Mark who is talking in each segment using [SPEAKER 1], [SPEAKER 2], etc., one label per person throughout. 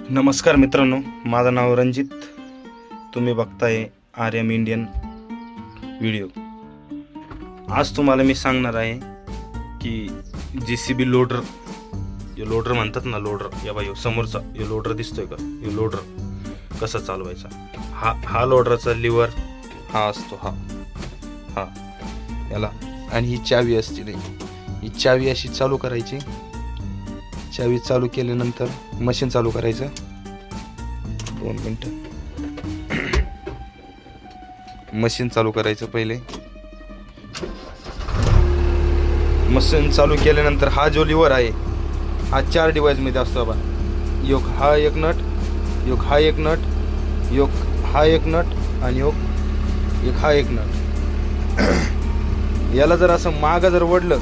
[SPEAKER 1] नमस्कार मित्रांनो, माझं नाव रणजित. तुम्ही बघताय आर्यम इंडियन व्हिडिओ. आज तुम्हाला मी सांगणार आहे की JCB लोडर, जो लोडर म्हणतात ना, लोडर या बाई समोरचा यो लोडर दिसतोय का, यो लोडर कसा चालवायचा. हा लोडरचा लिव्हर हा असतो, हा याला, आणि ही चावी असते नाही, ही चावी अशी चालू करायची. चावी चालू केल्यानंतर मशीन चालू करायचं. 2 मिनिटं. मशीन चालू करायचं पहिले. मशीन चालू केल्यानंतर हा जो लिव्हर आहे हा 4 डिवाइस मध्ये असतो बा. योग हा एक नट, योग हा एक नट, योग हा एक नट, आणि योग एक हा एक नट. याला जर असं मागं जर वडलं,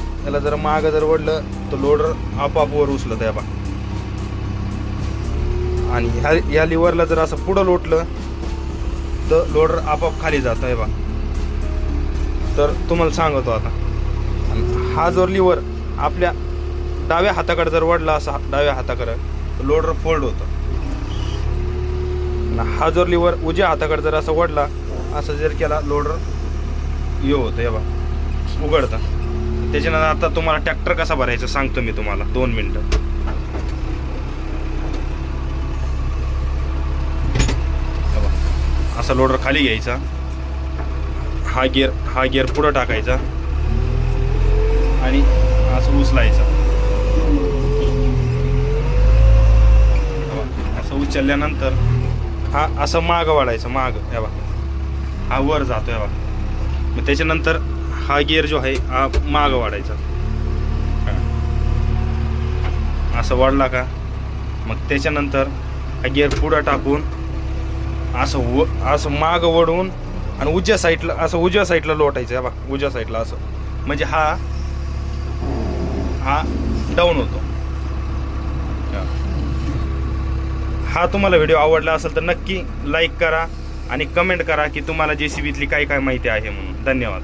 [SPEAKER 1] तर लोडर आपोआप वर उचलत आहे बा. आणि या लिव्हरला जर असं पुढं लोटलं तर लोडर आपोआप खाली जात आहे बा. तर तुम्हाला सांगतो आता, हा जो लिव्हर आपल्या डाव्या हाताकडे जर वडला, असा डाव्या हाताकडे, तर लोडर फोल्ड होतं. हा जो लिव्हर उजव्या हाताकडे जर असं वडला, असं जर केला, लोडर होतं बा, उघडतं. त्याच्यानंतर आता तुम्हाला ट्रॅक्टर कसा भरायचा सांगतो मी तुम्हाला. 2 मिनिटं. असा लोडर खाली घ्यायचा, हा गिअर पुढं टाकायचा आणि असं उचलायचं. असं उचलल्यानंतर हा असं मागं वाढायचं, मागं यावा, हा वर जातो यावा. मग त्याच्यानंतर हा गिअर जो आहे हा मागं वाढायचा. असं वाढला का, मग त्याच्यानंतर हा गिअर पुढं टाकून असं मागं वळून आणि उजव्या साईडला लोटायचं. बा उजव्या साईडला असं, म्हणजे हा डाऊन होतो. हा तुम्हाला व्हिडिओ आवडला असेल तर नक्की लाईक करा आणि कमेंट करा की तुम्हाला JCBतली काय काय माहिती आहे म्हणून. धन्यवाद.